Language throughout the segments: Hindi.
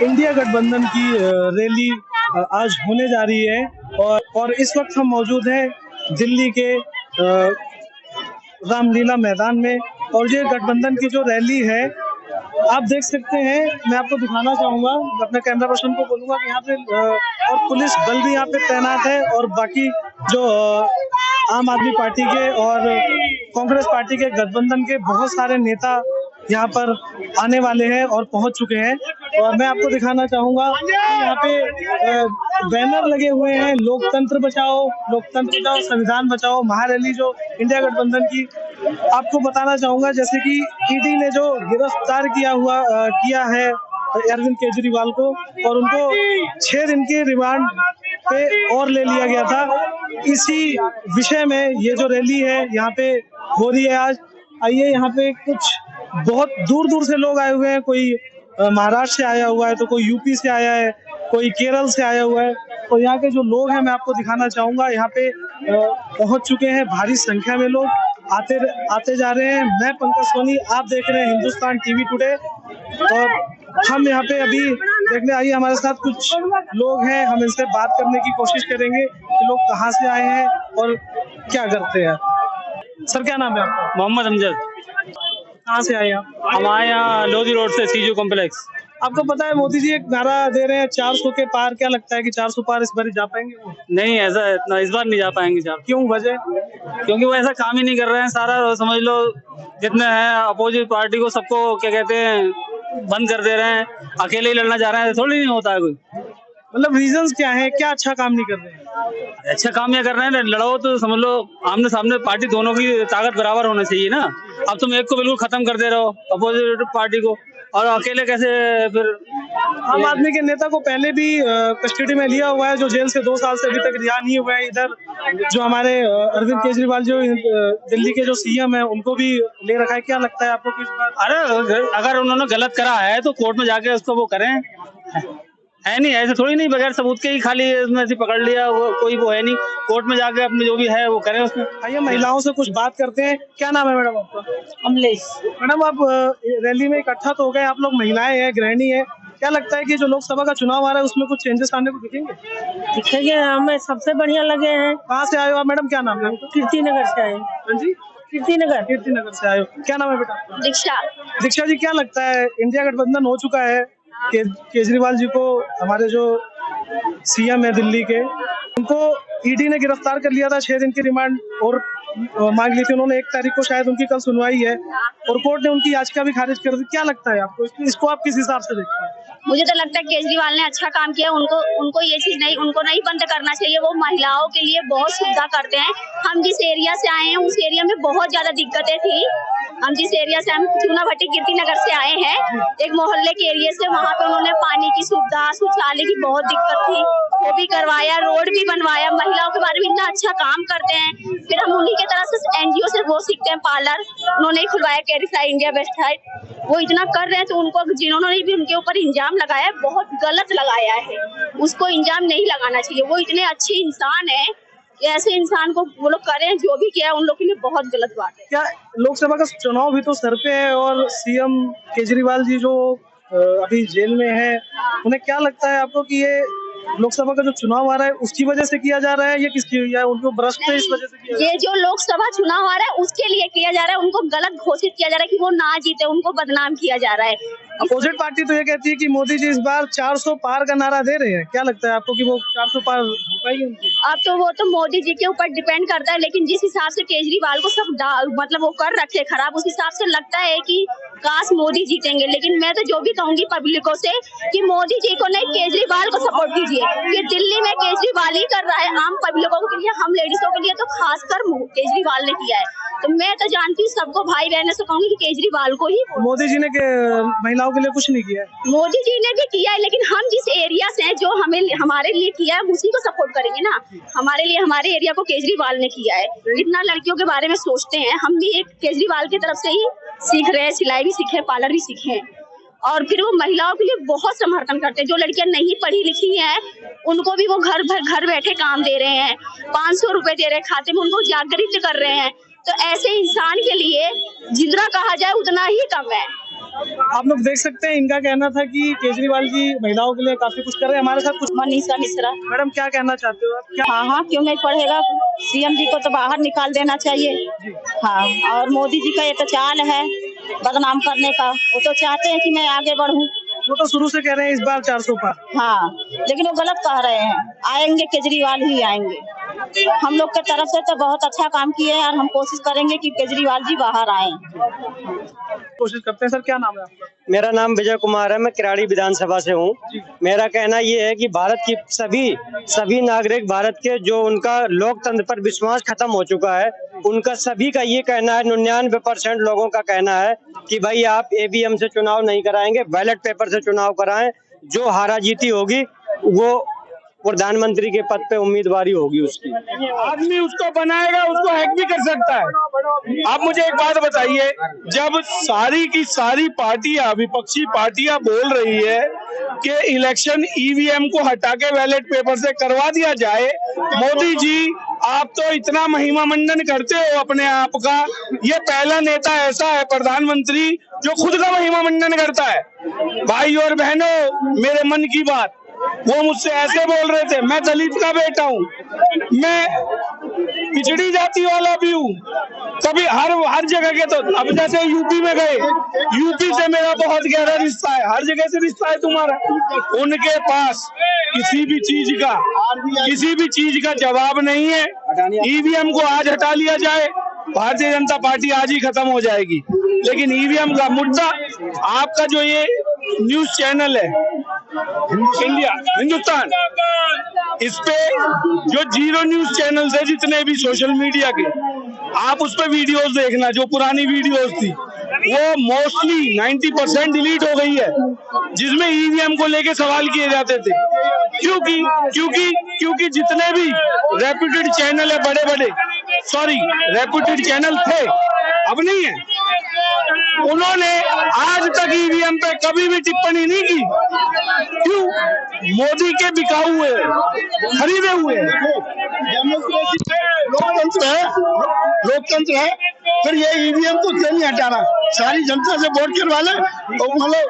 इंडिया गठबंधन की रैली आज होने जा रही है और इस वक्त हम मौजूद हैं दिल्ली के रामलीला मैदान में। और ये गठबंधन की जो रैली है आप देख सकते हैं, मैं आपको दिखाना चाहूंगा, अपने कैमरा पर्सन को बोलूंगा कि यहाँ पे और पुलिस बल भी यहाँ पे तैनात है और बाकी जो आम आदमी पार्टी के और कांग्रेस पार्टी के गठबंधन के बहुत सारे नेता यहाँ पर आने वाले हैं और पहुंच चुके हैं। और मैं आपको दिखाना चाहूंगा यहाँ पे बैनर लगे हुए हैं, लोकतंत्र बचाओ, संविधान बचाओ महारैली जो इंडिया गठबंधन की। आपको बताना चाहूंगा जैसे कि ईडी ने जो गिरफ्तार किया है अरविंद केजरीवाल को और उनको 6 दिन के रिमांड पे और ले लिया गया था। इसी विषय में ये जो रैली है यहाँ पे हो रही है आज। आइए, यहाँ पे कुछ बहुत दूर दूर से लोग आए हुए हैं, कोई महाराष्ट्र से आया हुआ है तो कोई यूपी से आया है, कोई केरल से आया हुआ है। और यहाँ के जो लोग हैं मैं आपको दिखाना चाहूंगा, यहाँ पे पहुंच चुके हैं भारी संख्या में लोग आते जा रहे हैं। मैं पंकज सोनी, आप देख रहे हैं हिंदुस्तान टीवी टुडे और हम यहाँ पे अभी देखने आइए, हमारे साथ कुछ लोग हैं, हम इनसे बात करने की कोशिश करेंगे कि लोग कहाँ से आए हैं और क्या करते हैं। सर क्या नाम है आपका? मोहम्मद अमजद। कहाँ से आए आप? हम आए यहाँ लोधी रोड से सीजू कॉम्प्लेक्स। आपको पता है मोदी जी एक नारा दे रहे हैं 400 के पार, क्या लगता है कि 400 पार इस बार जा पाएंगे वो? नहीं, ऐसा इतना इस बार नहीं जा पाएंगे सर। क्यों, वजह? क्योंकि वो ऐसा काम ही नहीं कर रहे हैं। सारा समझ लो जितने हैं अपोजिट पार्टी को सबको क्या कहते हैं बंद कर दे रहे हैं, अकेले ही लड़ना चाह रहे हैं। थोड़ी नहीं होता है कोई, मतलब रीजंस क्या है, क्या अच्छा काम नहीं कर रहे हैं? अच्छा काम क्या कर रहे हैं, लड़ो तो समझ लो आमने सामने पार्टी दोनों की ताकत बराबर होना चाहिए ना। अब तुम एक को बिल्कुल खत्म कर दे रहे हो अपोजिट पार्टी को, और अकेले कैसे फिर। आम आदमी के नेता को पहले भी कस्टडी में लिया हुआ है, जो जेल से 2 साल से अभी तक रिहा नहीं हुआ है। इधर जो हमारे अरविंद केजरीवाल जो दिल्ली के जो सीएम है उनको भी ले रखा है। क्या लगता है आपको किस बार? अरे अगर उन्होंने गलत करा है तो कोर्ट में जाके उसको वो करें, है नहीं ऐसे थोड़ी नहीं बगैर सबूत के ही खाली इसमें से पकड़ लिया, वो कोई वो है नहीं। कोर्ट में जाके अपने जो भी है वो करें उसमें। आइए महिलाओं से कुछ बात करते हैं। क्या नाम है मैडम आपका? अमलेश। मैडम आप रैली में इकट्ठा तो हो गए, आप लोग महिलाएं हैं, गृहिणी है, क्या लगता है कि जो लोकसभा का चुनाव आ रहा है उसमें कुछ चेंजेस आने को दिखेंगे? दिखेंगे, हमें सबसे बढ़िया लगे हैं। कहाँ से आए हो आप मैडम, क्या नाम है? कीर्ति नगर से आए। हाँ जी, कीर्ति नगर से आए हो। क्या नाम है बेटा? दीक्षा जी, क्या लगता है इंडिया गठबंधन हो चुका है, केजरीवाल जी को, हमारे जो सीएम है दिल्ली के, उनको ईडी ने गिरफ्तार कर लिया था, 6 दिन की रिमांड और मांग ली थी उन्होंने। 1 तारीख को शायद उनकी कल सुनवाई है और कोर्ट ने उनकी याचिका भी खारिज कर दी। क्या लगता है आपको, इसको आप किस हिसाब से देखते हैं? मुझे तो लगता है केजरीवाल ने अच्छा काम किया। उनको ये चीज नहीं बंद करना चाहिए। वो महिलाओं के लिए बहुत सुविधा करते हैं। हम जिस एरिया से आए हैं उस एरिया में बहुत ज्यादा दिक्कतें थी। हम जिस एरिया से, हम चूना भट्टी कीर्ति नगर से आए हैं, एक मोहल्ले के एरिया से, वहाँ पे उन्होंने पानी की सुविधा, शौचालय की बहुत दिक्कत थी, वो भी करवाया, रोड भी बनवाया। महिलाओं के बारे में इतना अच्छा काम करते हैं। फिर हम उन्हीं की तरह से एनजीओ से वो सीखते हैं, पार्लर उन्होंने ही खुलवाया, कैरिफाई इंडिया वेबसाइट। वो इतना कर रहे हैं तो उनको, जिन्होंने भी उनके ऊपर इंजाम लगाया बहुत गलत लगाया है, उसको इंजाम नहीं लगाना चाहिए। वो इतने अच्छे इंसान है, ऐसे इंसान को वो लोग करें, जो भी किया है उन लोग के लिए बहुत गलत बात है। क्या लोकसभा का चुनाव भी तो सर पे है और सीएम केजरीवाल जी जो अभी जेल में है, उन्हें क्या लगता है आपको कि ये लोकसभा का जो चुनाव आ रहा है उसकी वजह से किया जा रहा है या किसकी, या उनको भ्रष्ट है इस वजह से किया? ये जो लोकसभा चुनाव आ रहा है उसके लिए किया जा रहा है। उनको गलत घोषित किया जा रहा है कि वो ना जीते, उनको बदनाम किया जा रहा है। अपोजिट पार्टी तो ये कहती है कि मोदी जी इस बार 400 पार का नारा दे रहे हैं। क्या लगता है आपको कि वो 400 पार हो पाएगी उनकी? अब तो वो तो मोदी जी के ऊपर डिपेंड करता है, लेकिन जिस हिसाब से केजरीवाल को सब मतलब वो कर रखे खराब, उस हिसाब से लगता है कि काश मोदी जीतेंगे। लेकिन मैं तो जो भी कहूंगी पब्लिकों से कि मोदी जी को नहीं, केजरीवाल को सपोर्ट कीजिए। ये दिल्ली में केजरीवाल ही कर रहा है, आम पब्लिकों के लिए, हम लेडीजों के लिए तो खासकर केजरीवाल ने किया है। तो मैं तो जानती हूँ सबको, भाई बहनों से कहूंगी कि केजरीवाल को ही। मोदी जी ने महिलाओं के लिए कुछ नहीं किया? मोदी जी ने भी किया है, लेकिन हम जिस एरिया से हैं, जो हमारे लिए किया है उसी को सपोर्ट करेंगे ना। हमारे लिए, हमारे एरिया को केजरीवाल ने किया है। इतना लड़कियों के बारे में सोचते हैं, हम भी एक केजरीवाल की तरफ से ही सीख रहे हैं, सिलाई भी सीखे, पार्लर भी सीखे। और फिर वो महिलाओं के लिए बहुत समर्थन करते हैं। जो लड़कियां नहीं पढ़ी लिखी हैं उनको भी वो घर बैठे काम दे रहे हैं, 500 रुपए दे रहे हैं खाते में, उनको जागृत कर रहे हैं। तो ऐसे इंसान के लिए जितना कहा जाए उतना ही कम है। आप लोग देख सकते हैं, इनका कहना था कि केजरीवाल जी महिलाओं के लिए काफी कुछ कर रहे हैं। हमारे साथ कुछ मनीषा मिश्रा। मैडम क्या कहना चाहते हो आप? क्या हाँ, क्यों नहीं पढ़ेगा? सीएम जी को तो बाहर निकाल देना चाहिए। हाँ, और मोदी जी का ये तो चाल है बदनाम करने का। वो तो चाहते हैं कि मैं आगे बढ़ूं। वो तो शुरू से कह रहे हैं इस बार 400 पार। हाँ, लेकिन वो गलत कह रहे हैं। आएंगे केजरीवाल ही आएंगे। हम लोग के तरफ से तो बहुत अच्छा काम किए हैं और हम कोशिश करेंगे कि केजरीवाल जी बाहर आए। कोशिश करते हैं। सर क्या नाम है आपका? मेरा नाम विजय कुमार है, मैं किराड़ी विधानसभा से हूँ। मेरा कहना ये है कि भारत की सभी नागरिक भारत के जो उनका लोकतंत्र पर विश्वास खत्म हो चुका है, उनका सभी का ये कहना है, 99% लोगों का कहना है कि भाई आप ईवीएम से चुनाव नहीं कराएंगे, बैलेट पेपर से चुनाव कराएं। जो हारा जीती होगी वो प्रधानमंत्री के पद पे उम्मीदवारी होगी उसकी। आदमी उसको बनाएगा, उसको हैक भी कर सकता है। आप मुझे एक बात बताइए, जब सारी की सारी पार्टियां, विपक्षी पार्टियां बोल रही है कि इलेक्शन ईवीएम को हटा के बैलेट पेपर से करवा दिया जाए, मोदी जी आप तो इतना महिमा मंडन करते हो अपने आप का। ये पहला नेता ऐसा है प्रधानमंत्री जो खुद का महिमा मंडन करता है। भाई और बहनों, मेरे मन की बात, वो मुझसे ऐसे बोल रहे थे, मैं दलित का बेटा हूँ, मैं पिछड़ी जाति वाला भी हूँ। कभी हर जगह के, तो अब जैसे यूपी में गए, यूपी से मेरा बहुत गहरा रिश्ता है, हर जगह से रिश्ता है तुम्हारा। उनके पास किसी भी चीज का जवाब नहीं है। ईवीएम को आज हटा लिया जाए, भारतीय जनता पार्टी आज ही खत्म हो जाएगी। लेकिन ईवीएम का मुद्दा, आपका जो ये न्यूज चैनल है हिंदुस्तान, इस पे जो जीरो न्यूज चैनल है जितने भी सोशल मीडिया के, आप उस पे वीडियोस देखना, जो पुरानी वीडियोस थी वो मोस्टली 90% डिलीट हो गई है, जिसमें ईवीएम को लेके सवाल किए जाते थे। क्योंकि जितने भी रेप्यूटेड चैनल है, रेप्यूटेड चैनल थे, अब नहीं है, उन्होंने आज तक ईवीएम पे कभी भी टिप्पणी नहीं की। क्यों? मोदी के बिकाऊ हुए, खरीदे हुए। लोकतंत्र है, फिर ये ईवीएम को क्यों नहीं हटाना? सारी जनता से वोट करवा ले और मतलब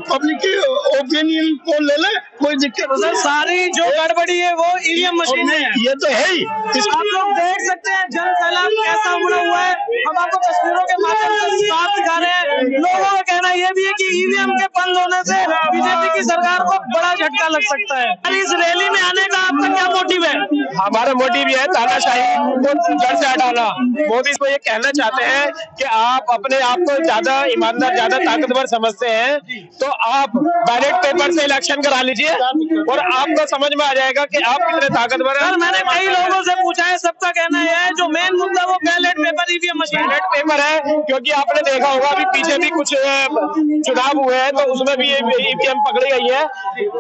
पब्लिक की ओपिनियन को ले ले, कोई दिक्कत नहीं। सर सारी जो गड़बड़ी है वो ईवीएम मशीन है। ये तो है ही। आप लोग देख सकते हैं जन सैलाब कैसा उमड़ा हुआ है। हम आपको तस्वीरों के माध्यम से साफ दिखा रहे हैं। लोगों का कहना यह भी है कि ईवीएम के बंद होने से बीजेपी की सरकार को बड़ा झटका लग सकता है। इस रैली में आने का आपका क्या मोटिव है? हमारा मोटिव ये है तानाशाही को जड़ से हटाना। मोदी को ये कहना चाहते हैं कि आप अपने आप को ज्यादा ईमानदार, ज्यादा ताकतवर समझते हैं, तो आप बैलेट पेपर से इलेक्शन करा लीजिए और आपको समझ में आ जाएगा कि आप कितने ताकतवर हैं। मैंने कई लोगों से पूछा है, सबका कहना यह है जो मेन मुद्दा वो ballot paper EVM machine ballot paper है, क्योंकि आपने देखा होगा अभी पीछे भी कुछ चुनाव हुए हैं तो उसमें भी ईवीएम पकड़ी गई है।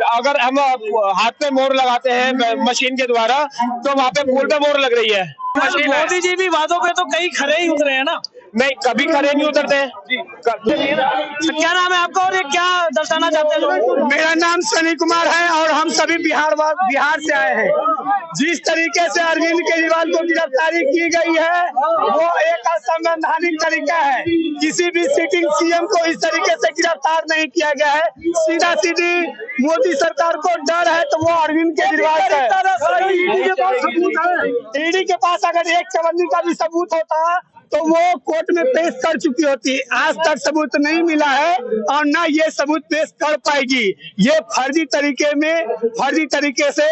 अगर हम हाथ पे मोहर लगाते हैं मशीन के द्वारा, तो वहाँ पे फूल पे मोहर लग रही है। मोदी जी भी वादों पे तो कई खरे ही उतरे हैं ना? नहीं, कभी खरे नहीं उतरते। क्या नाम है आपका और ये क्या दर्शाना चाहते हैं लोग? मेरा नाम सनी कुमार है और हम सभी बिहार से आए हैं। जिस तरीके से अरविंद केजरीवाल को गिरफ्तारी की गई है वो एक असंवैधानिक तरीका है। किसी भी सिटिंग सीएम को इस तरीके से गिरफ्तार नहीं किया गया है। सीधा सीधी मोदी सरकार को डर है तो वो अरविंद केजरीवाल है। ईडी के पास अगर एक चवन्नी का भी सबूत होता तो वो कोर्ट में पेश कर चुकी होती। आज तक सबूत नहीं मिला है और ना ये सबूत पेश कर पाएगी। ये फर्जी तरीके से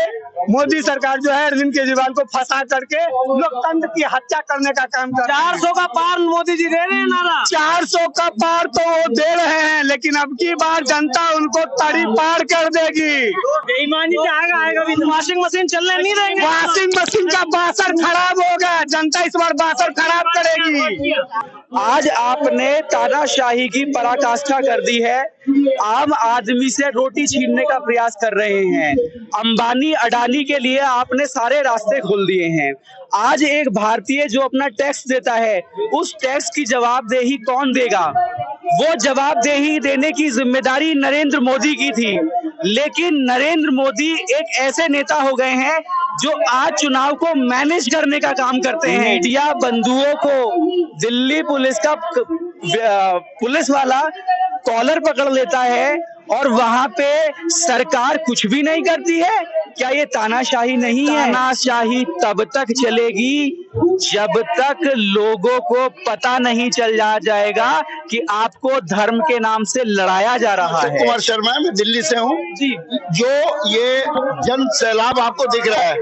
मोदी सरकार जो है अरविंद केजरीवाल को फंसा करके लोकतंत्र की हत्या करने का काम कर रही है। 400 का पार मोदी जी दे रहे हैं नारा। 400 का पार तो वो दे रहे हैं, लेकिन अब की बार जनता उनको तड़ी पार कर देगी। बेईमानी से आएगा भी। वॉशिंग मशीन चलने नहीं देंगे। वॉशिंग मशीन का बासर खराब होगा, जनता इस बार बासर खराब करेगी। आज आपने तानाशाही की पराकाष्ठा कर दी है। आम आदमी से रोटी छीनने का प्रयास कर रहे हैं। अंबानी अडानी के लिए आपने सारे रास्ते खोल दिए हैं। आज एक भारतीय जो अपना टैक्स देता है, उस टैक्स की जवाबदेही कौन देगा? वो जवाबदेही देने की जिम्मेदारी नरेंद्र मोदी की थी, लेकिन नरेंद्र मोदी एक ऐसे नेता हो गए हैं जो आज चुनाव को मैनेज करने का काम करते हैं। मीडिया बंधुओं को दिल्ली पुलिस का पुलिस वाला कॉलर पकड़ लेता है और वहां पे सरकार कुछ भी नहीं करती है। क्या ये तानाशाही नहीं है? तानाशाही तब तक चलेगी जब तक लोगों को पता नहीं चल जाएगा कि आपको धर्म के नाम से लड़ाया जा रहा है। कुमार शर्मा, मैं दिल्ली से हूँ जी। जो ये जन सैलाब आपको दिख रहा है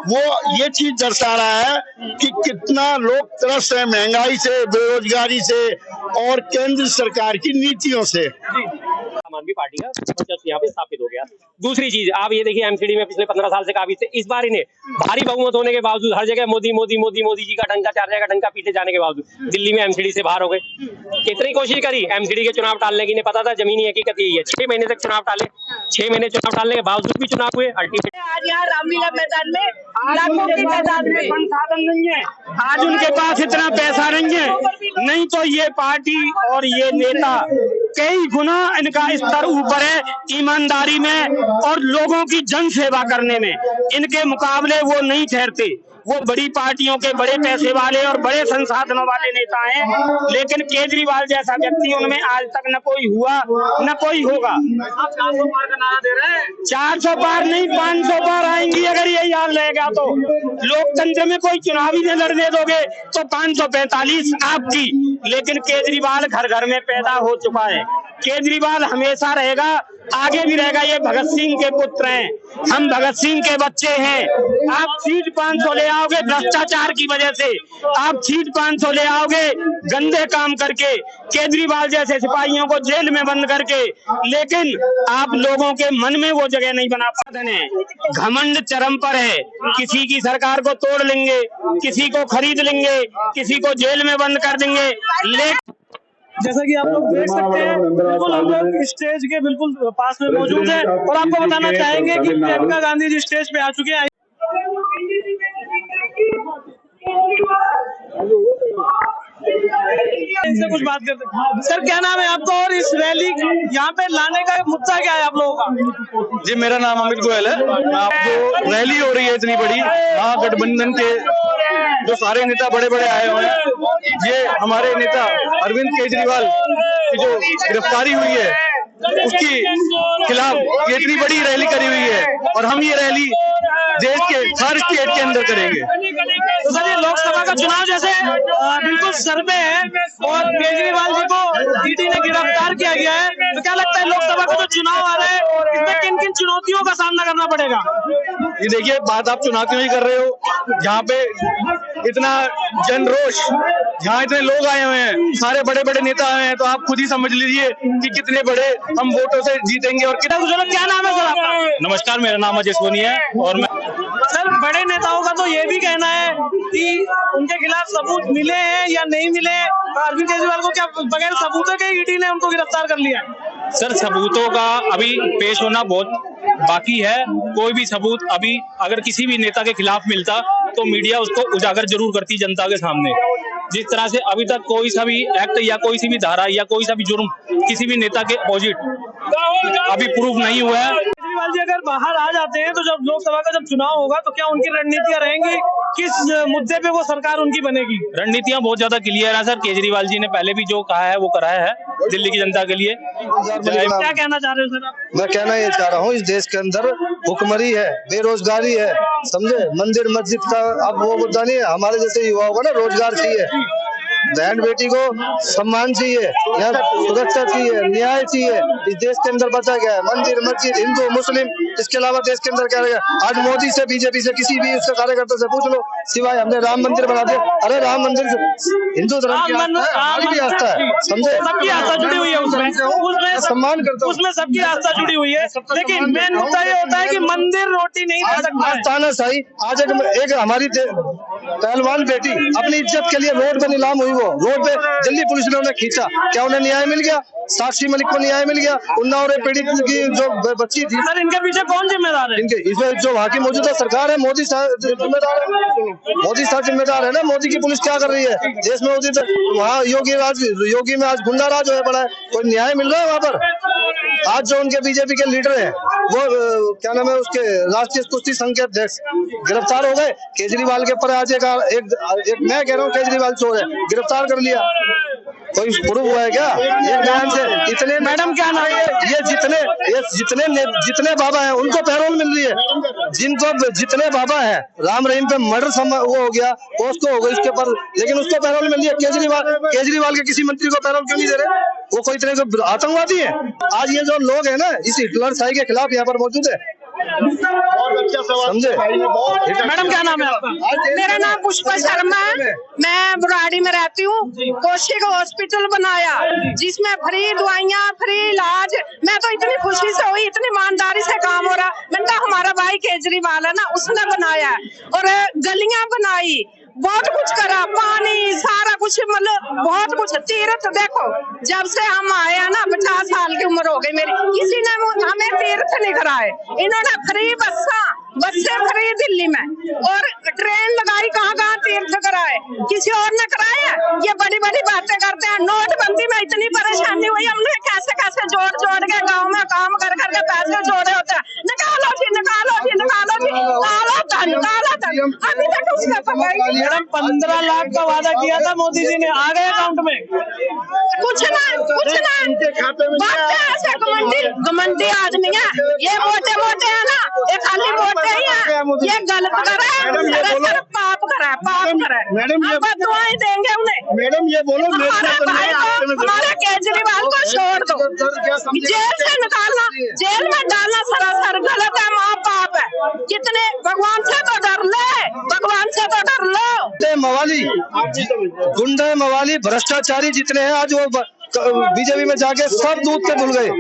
वो ये चीज दर्शा रहा है कि कितना लोग त्रस्त है महंगाई से, बेरोजगारी से और केंद्र सरकार की नीतियों से। आम आदमी पार्टी का वर्चस्व यहाँ पे स्थापित हो गया। दूसरी चीज आप ये देखिए, एमसीडी में पिछले 15 साल से काबिज थे, इस बार इन्हें भारी बहुमत होने के बावजूद हर जगह मोदी मोदी मोदी मोदी जी का डंका, 4 जगह डंका पीछे जाने के बावजूद दिल्ली में एमसीडी से बाहर हो गए। कितनी कोशिश करी एमसीडी के चुनाव टालने की, इन्हें पता था जमीनी हकीकत यही है। 6 महीने तक चुनाव टाले, 6 महीने चुनाव टालने के बावजूद भी चुनाव हुए। अल्टीमेट आज यहाँ रामलीला मैदान में लाखों की तादाद में संसाधन नहीं है, आज उनके पास इतना पैसा नहीं है, नहीं तो ये पार्टी और ये नेता कई गुना इनका स्तर ऊपर है ईमानदारी में और लोगों की जन सेवा करने में। इनके मुकाबले वो नहीं ठहरते। वो बड़ी पार्टियों के बड़े पैसे वाले और बड़े संसाधनों वाले नेता हैं, लेकिन केजरीवाल जैसा व्यक्ति उनमें आज तक न कोई हुआ न कोई होगा। 400 पार का नारा दे रहे हैं, 400 पार नहीं 500 पार आएंगी अगर यही हाल रहेगा तो। लोकतंत्र में कोई चुनाव ही नहीं लड़ने दोगे तो 545 आपकी, लेकिन केजरीवाल घर घर में पैदा हो चुका है। केजरीवाल हमेशा रहेगा, आगे भी रहेगा। ये भगत सिंह के पुत्र हैं, हम भगत सिंह के बच्चे हैं। आप सीट 500 ले आओगे भ्रष्टाचार की वजह से, आप सीट 500 ले आओगे गंदे काम करके, केजरीवाल जैसे सिपाहियों को जेल में बंद करके, लेकिन आप लोगों के मन में वो जगह नहीं बना पाते हैं। घमंड चरम पर है, किसी की सरकार को तोड़ लेंगे, किसी को खरीद लेंगे, किसी को जेल में बंद कर देंगे। लेकिन जैसा कि आप लोग देख सकते हैं, बिल्कुल हम लोग स्टेज के बिल्कुल पास में मौजूद हैं और आपको बताना चाहेंगे कि प्रियंका गांधी जी स्टेज पे आ चुके हैं। इनसे कुछ बात करते हैं। सर, क्या नाम है आपका और इस रैली यहाँ पे लाने का मुद्दा क्या है आप लोगों का? जी, मेरा नाम अमित गोयल है। आपको रैली हो रही है इतनी बड़ी, महागठबंधन के जो सारे नेता बड़े बड़े आए हुए हैं। ये हमारे नेता अरविंद केजरीवाल की जो गिरफ्तारी हुई है उसकी खिलाफ ये इतनी बड़ी रैली करी हुई है और हम ये रैली देश के हर स्टेट के अंदर करेंगे। तो सर, ये लोकसभा का चुनाव जैसे बिल्कुल सर पे है और केजरीवाल जी को ईडी ने गिरफ्तार किया गया है, तो क्या लगता है लोकसभा का जो चुनाव आ रहा है इसमें किन किन चुनौतियों का सामना करना पड़ेगा? ये देखिए, बात आप चुनौतियों ही कर रहे हो, जहाँ पे इतना जनरोष, जहाँ इतने लोग आए हुए हैं, सारे बड़े बड़े नेता आए हैं, तो आप खुद ही समझ लीजिए कि कितने बड़े हम वोटों से जीतेंगे। और कितना क्या नाम है सर आपका? नमस्कार, मेरा नाम अजय सोनी है और मैं सर, बड़े नेताओं का तो ये भी कहना है कि उनके खिलाफ सबूत मिले हैं या नहीं मिले, अरविंद केजरीवाल को क्या बगैर सबूतों के ईडी ने उनको गिरफ्तार कर लिया? सर, सबूतों का अभी पेश होना बहुत बाकी है। कोई भी सबूत अभी अगर किसी भी नेता के खिलाफ मिलता तो मीडिया उसको उजागर जरूर करती जनता के सामने। जिस तरह से अभी तक कोई सा भी एक्ट या कोई सी भी धारा या कोई सा भी जुर्म किसी भी नेता के अपोजिट अभी प्रूफ नहीं हुआ है। केजरीवाल जी अगर बाहर आ जाते हैं तो जब लोकसभा का जब चुनाव होगा तो क्या उनकी रणनीतियां रहेंगी, किस मुद्दे पे वो सरकार उनकी बनेगी? रणनीतियां बहुत ज्यादा क्लियर है सर। केजरीवाल जी ने पहले भी जो कहा है वो कराया है दिल्ली की जनता के लिए। क्या कहना चाह रहे हो सर आप? मैं कहना ये चाह रहा हूँ, इस देश के अंदर भुखमरी है, बेरोजगारी है, समझे, मंदिर मस्जिद का अब वो मुद्दा नहीं है। हमारे जैसे युवाओं को ना रोजगार चाहिए, बहन बेटी को सम्मान चाहिए, यहाँ सुरक्षा चाहिए, न्याय चाहिए। इस देश के अंदर बचा गया है मंदिर मस्जिद, हिंदू मुस्लिम, इसके अलावा देश के अंदर क्या रहेगा? आज मोदी से बीजेपी से किसी भी उसके कार्यकर्ता से पूछ लो, सिवाय हमने राम मंदिर बना दिया। अरे राम मंदिर हिंदू धर्म की हमारी भी आस्था है, समझे, सबकी आस्था जुड़ी हुई है उसमें सम्मान करता हूँ, उसमें सबकी आस्था जुड़ी हुई है। लेकिन मेन मुद्दा ये होता है कि मंदिर रोटी नहीं खा सकता। तानाशाही, आज एक हमारी पहलवान बेटी अपनी इज्जत के लिए रोड पे नीलाम हुई, वो रोड पे दिल्ली पुलिस ने उन्हें खींचा, क्या उन्हें न्याय मिल गया? साक्षी मलिक को न्याय मिल गया? उन्नाव पीड़ित की जो बच्ची थी, सर इनके पीछे कौन जिम्मेदार है? इनके इसमें जो वहाँ की मौजूदा सरकार है, मोदी साहब जिम्मेदार है, मोदी साहब जिम्मेदार है ना। मोदी की पुलिस क्या कर रही है देश में? वहाँ योगी में आज गुंडा राज हो पड़ा है, कोई न्याय मिल रहा है वहाँ पर? आज जो उनके बीजेपी के लीडर हैं वो क्या नाम है उसके, राष्ट्रीय कुश्ती संघ के अध्यक्ष, गिरफ्तार हो गए। केजरीवाल के ऊपर आज एक मैं कह रहा हूँ केजरीवाल चोर है, गिरफ्तार कर लिया। कोई प्रूफ हुआ है क्या? एक बयान से इतने मैडम क्या नाम है? ये जितने बाबा हैं उनको पैरोल मिल रही है। जिनको जितने बाबा हैं, राम रहीम पे मर्डर वो हो गया, पोस्ट हो गई उसके ऊपर, लेकिन उसको पैरोल मिल रही है। केजरीवाल के किसी मंत्री को पैरोल क्यों नहीं दे रहे? वो कोई तरह के आतंकवादी है। आज ये जो लोग है ना इस हिटलर शाही के खिलाफ यहाँ पर मौजूद है, समझे? मैडम क्या नाम है आपका? मेरा नाम पुष्पा शर्मा है, मैं बुराड़ी में रहती हूँ। कौशिक हॉस्पिटल बनाया जिसमें फ्री दवाइयाँ, फ्री इलाज। मैं तो इतनी खुशी से हुई, इतनी ईमानदारी से काम हो रहा। मैंने कहा हमारा भाई केजरीवाल है ना, उसने बनाया और गलियां बनाई, बहुत कुछ करा, पानी सारा कुछ, मतलब बहुत कुछ। तीर्थ देखो, जब से हम आए हैं ना 50 साल की उम्र हो गई मेरी, किसी ने हमें तीर्थ नहीं कराए। इन्होंने फ्री बसें फ्री दिल्ली में और ट्रेन लगाई, कहाँ तीर्थ कराए, किसी और ने कराया? ये बड़ी बड़ी बातें करते हैं। नोटबंदी में इतनी परेशानी हुई, हमने कैसे कैसे जोड़ के गाँव में काम कर के पैसे जोड़े होते हैं। निकालो जी, निकालो जी, निकालो जी, काला धन। अभी तक उसका पता ही नहीं। मैडम 15 लाख का वादा किया था मोदी जी ने, आ गए अकाउंट में? कुछ ना ऐसे घमंडी आदमी है ये, मोटे है ना, ये खाली मोटे ही है। ये गलत करा है, पाप करा है। मैडम ये दुआएं देंगे उन्हें। मैडम ये बोलो, हमारे केजरीवाल को छोड़ दो, जेल से निकालना, जेल में डालना सरासर गलत है, माँ बाप है। कितने भगवान से तो डर ले, भगवान से तो डर लो। मवाली गुंडे, मवाली, भ्रष्टाचारी जितने हैं आज वो बीजेपी में जाके सब दूध के धुल गए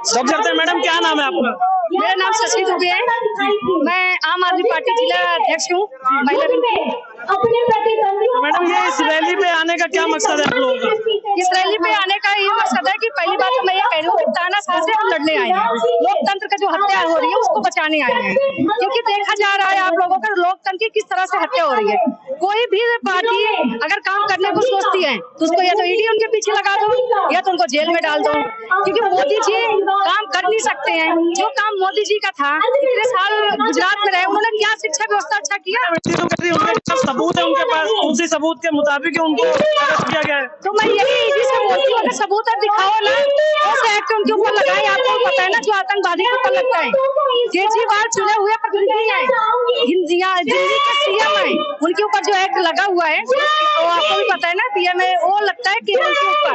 सब करते। मैडम क्या नाम है आपका? मेरा नाम शशि दुबे है, मैं आम आदमी पार्टी जिला अध्यक्ष हूँ, महिला विंग। मैडम ये इस रैली पे आने का क्या मकसद है आप लोगों का? इस रैली पे आने का ये मकसद है कि पहली बात तो मैं ये कह रही हूँ कि तानाशाह से हम लड़ने आए हैं, लोकतंत्र का जो हत्या हो रही है उसको बचाने आए हैं। क्योंकि देखा जा रहा है आप लोगों का लोकतंत्र की किस तरह से हत्या हो रही है। कोई भी पार्टी अगर काम करने को सोचती है तो उसको या तो ईडी उनके पीछे लगा दो या तो उनको जेल में डाल दो। क्योंकि मोदी जी काम कर नहीं सकते हैं जो काम मोदी जी का था। इतने साल गुजरात में रहे, उन्होंने क्या शिक्षा व्यवस्था अच्छा किया? सबूत है उनके पास, उसी सबूत के मुताबिक उनको अरेस्ट किया गया है। तो मैं यही इसी से बोलती हूँ, अगर सबूत है दिखाओ ना, ऐसे एक्ट उनके ऊपर लगाए। आपको पता है ना जो आतंकवादी के ऊपर लगता है। केजरीवाल चुने हुए प्रतिनिधि है, दिल्ली के सीएम है, उनके ऊपर जो एक्ट लगा हुआ है वो आपको भी पता है ना, पीएम है, वो लगता है केवल के ऊपर,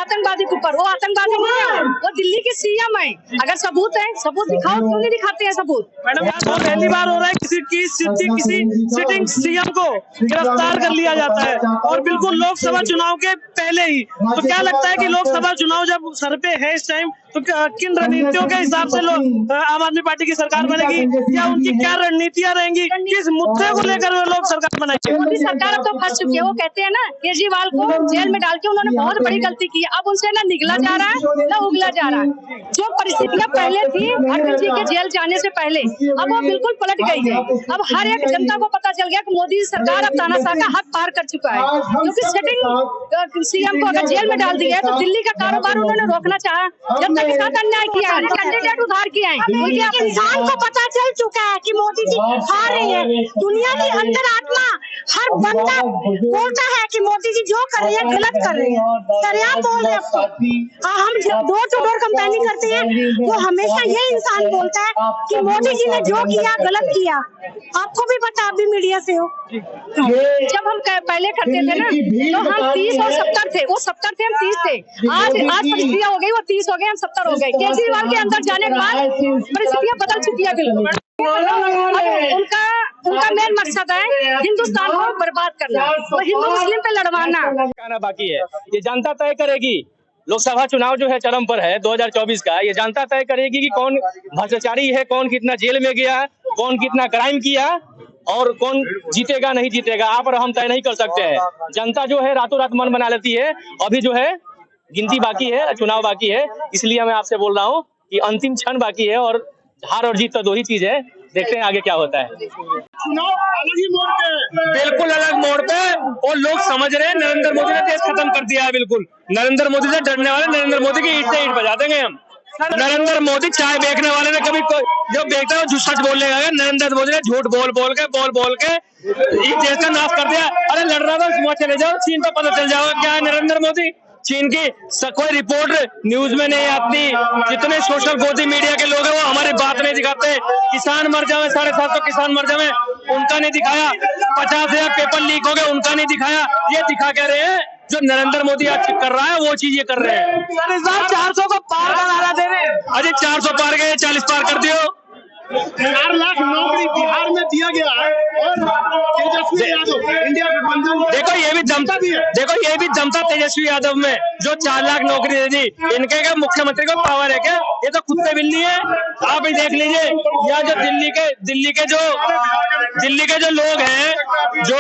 आतंकवादी के ऊपर। वो आतंकवादी नहीं है, वो दिल्ली के सीएम है। अगर सबूत है, सबूत दिखाओ, क्यों नहीं दिखाते हैं सबूत? मैडम पहली बार हो रहा है किसी सिटिंग सीएम को गिरफ्तार कर लिया जाता है और बिल्कुल लोकसभा चुनाव के पहले ही। तो क्या लगता है कि लोकसभा चुनाव जब सर पे है इस टाइम, तो किन रणनीतियों के हिसाब से आम आदमी पार्टी की सरकार बनेगी या उनकी क्या रणनीतियां रहेंगी, किस मुद्दे को लेकर वो लोग सरकार बनाएंगे? मोदी सरकार अब तो फंस चुकी है। वो कहते हैं ना केजरीवाल को जेल में डाल के उन्होंने बहुत बड़ी गलती की। अब उनसे ना निगला जा रहा है ना उगला जा रहा है। जो परिस्थितियां पहले थी अटल जी के जेल जाने से पहले, अब वो बिल्कुल पलट गई है। अब हर एक जनता को पता चल गया कि मोदी सरकार अब तानाशाह का हद पार कर चुका है। क्योंकि सिटिंग सीएम को अगर जेल में डाल दिया है तो दिल्ली का कारोबार उन्होंने रोकना चाहा, जनता के साथ अन्याय किया है, कैंडिडेट उधार किया है। इंसान को पता चल चुका है कि मोदी जी हार रहे हैं। दुनिया की अंतरात्मा हर बंदा बोलता है कि मोदी जी जो कर रहे हैं गलत कर रहे हैं, सरिया बोल रहे हैं। हम डोर टू डोर कैंपेनिंग करते हैं, वो हमेशा ये इंसान बोलता है कि मोदी जी ने जो किया गलत किया। आपको भी पता, आप भी मीडिया से हो। जब हम पहले करते थे ना तो हम 30 और 70 थे, वो 70 थे, हम 30 थे। आज परिस्थितियां हो गई, वो 30 हो गए, हम 70 हो गए। केजरीवाल के अंदर जाने के बाद परिस्थितियां बदल चुकी है बिल्कुल। उनका मेन मकसद है हिंदुस्तान को बर्बाद करना, तो हिंदू मुस्लिम पे लड़वाना। कहना बाकी है, ये जनता तय करेगी। लोकसभा चुनाव जो है चरम पर है 2024 का, ये जनता तय करेगी कि कौन भ्रष्टाचारी है, कौन कितना जेल में गया, कौन कितना क्राइम किया और कौन जीतेगा नहीं जीतेगा। आप और हम तय नहीं कर सकते हैं। जनता जो है रातों रात मन बना लेती है। अभी जो है गिनती बाकी है, चुनाव बाकी है, इसलिए मैं आपसे बोल रहा हूँ कि अंतिम क्षण बाकी है और हार और जीत तो 2 ही चीज है। देखते हैं आगे क्या होता है। चुनाव अलग ही मोड़ पे, बिल्कुल अलग मोड़ पे, और लोग समझ रहे हैं नरेंद्र मोदी ने देश खत्म कर दिया है। बिल्कुल नरेंद्र मोदी से डरने वाले नरेंद्र मोदी की ईंट से ईंट बजा देंगे हम। नरेंद्र मोदी चाय बेचने वाले ने कभी जो बेचता है सच बोलने लगा। नरेंद्र मोदी ने झूठ बोल के इस देश का नाश कर दिया। अरे लड़ रहा था वहाँ चले जाओ, चीन को पता चल जाओगा क्या है नरेंद्र मोदी। चीन की कोई रिपोर्ट न्यूज में नहीं आती। जितने सोशल गोदी मीडिया के लोग हैं वो हमारी बात नहीं दिखाते। किसान मर जावे, 750 किसान मर जावे, उनका नहीं दिखाया। 50,000 पेपर लीक हो गए, उनका नहीं दिखाया। ये दिखा कह रहे हैं जो नरेंद्र मोदी आज कर रहा है वो चीज ये कर रहे हैं। 400 को पार का नारा दे रहे हैं। अरे 400 पार गए, 40 पार कर दियो। 4 लाख नौकरी बिहार में दिया गया है और तेजस्वी यादव इंडिया गठबंधन देखो ये भी जमता तेजस्वी यादव में जो 4 लाख नौकरी दे दी। इनके क्या मुख्यमंत्री को पावर है क्या? ये तो कुत्ते बिल्ली है। आप ही देख लीजिए या जो दिल्ली के जो लोग हैं, जो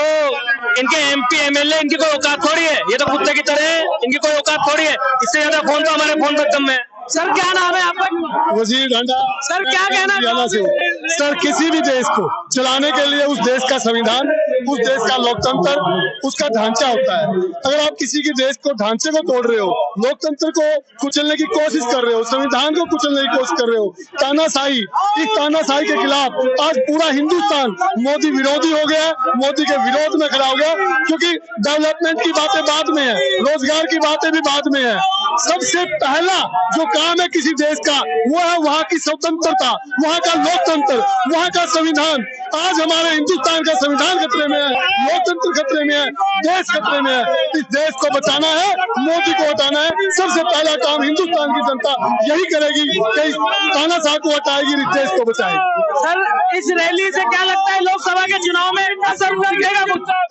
इनके MP MLA, इनकी कोई औकात थोड़ी है। ये तो कुत्ते की तरह है, इनकी कोई औकात थोड़ी है। इससे ज्यादा फोन तो हमारे फोन पर कम है। सर क्या नाम है आपका? वजीर ढांडा। सर क्या कहना से सर, किसी भी देश को चलाने के लिए उस देश का संविधान, उस देश का लोकतंत्र, उसका ढांचा होता है। अगर आप किसी के देश को ढांचे को तोड़ रहे हो, लोकतंत्र को कुचलने की कोशिश कर रहे हो, संविधान को कुचलने की कोशिश कर रहे हो, तानाशाही, इस तानाशाही के खिलाफ आज पूरा हिंदुस्तान मोदी विरोधी हो गया, मोदी के विरोध में खड़ा हो गया। क्योंकि डेवलपमेंट की बातें बाद में है, रोजगार की बातें भी बाद में है। सबसे पहला जो काम है किसी देश का वो है वहाँ की स्वतंत्रता, वहाँ का लोकतंत्र, वहाँ का संविधान। आज हमारे हिंदुस्तान का संविधान खतरे में है, लोकतंत्र खतरे में है, देश खतरे में है। इस देश को बचाना है, मोदी को हटाना है। सबसे पहला काम हिंदुस्तान की जनता यही करेगी कि इस तानाशाह को हटाएगी, इस देश को बचाएगी। सर इस रैली से क्या लगता है लोकसभा के चुनाव में असर दिखेगा?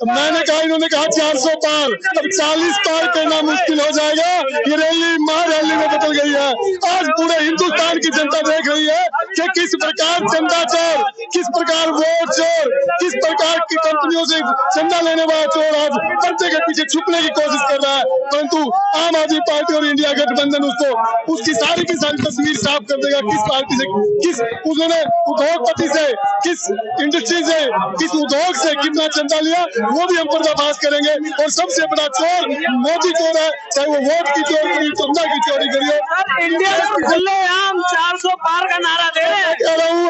मैंने कहा, इन्होंने कहा 400 पार, अब 40 पार करना मुश्किल हो जाएगा। ये रैली महारैली में बदल गई है। आज पूरे हिंदुस्तान की जनता देख रही है कि किस प्रकार चंदा चोर, किस प्रकार वोट चोर, किस प्रकार की कंपनियों से चंदा लेने वाला चोर आज पर्चे के पीछे छुपने की कोशिश कर रहा है। परंतु आम आदमी पार्टी और इंडिया गठबंधन उसकी सारी की सारी तस्वीर साफ कर देगा। किस पार्टी से, किस उन्होंने उद्योगपति से, किस इंडस्ट्री से, किस उद्योग से कितना चंदा लिया, वो भी हम पर्दाफाश करेंगे। और सबसे बड़ा चोर मोदी चोर है, चाहे वो वोट की चोरी करी, चंदा की चोरी करी हो। इंडिया खुलेआम 400 पार का नारा दे रहे हैं। कह रहा हूँ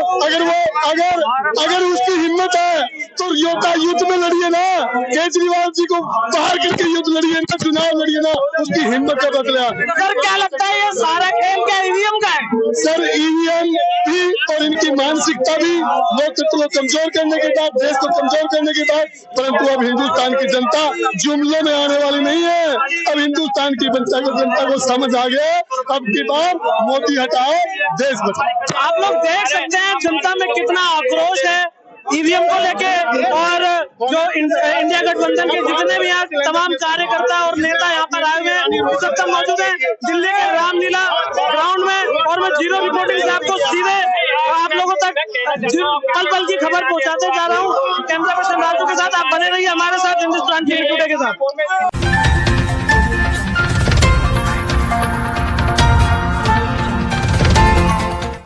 अगर उसकी हिम्मत है तो युद्ध में लड़िए ना, केजरीवाल जी को बाहर करके युद्ध लड़िए ना, चुनाव लड़िए ना, उसकी हिम्मत का बदला। सर क्या लगता है ये सारा खेल क्या ईवीएम का है? सर ईवीएम भी और इनकी मानसिकता भी लोकतंत्र को कमजोर करने के बाद, देश को कमजोर करने के बाद। परंतु अब हिंदुस्तान की जनता जुमलों में आने वाली नहीं है। अब हिंदुस्तान की जनता को समझ आ गया, अब की बार मोदी हटाओ, देश बचाओ। आप लोग देख सकते हैं जनता में कितना आक्रोश है ईवीएम को लेके। और जो इंडिया गठबंधन के जितने भी यहाँ तमाम कार्यकर्ता और नेता यहाँ पर आए हुए हैं, सब तक मौजूद हैं दिल्ली के रामलीला ग्राउंड में। और मैं जीरो रिपोर्टिंग से आपको सीधे आप लोगों तक पल पल की खबर पहुँचाते जा रहा हूँ। कैमरा पर्सन राजू के साथ आप बने रहिए हमारे साथ हिंदुस्तान टीवी टुडे के साथ।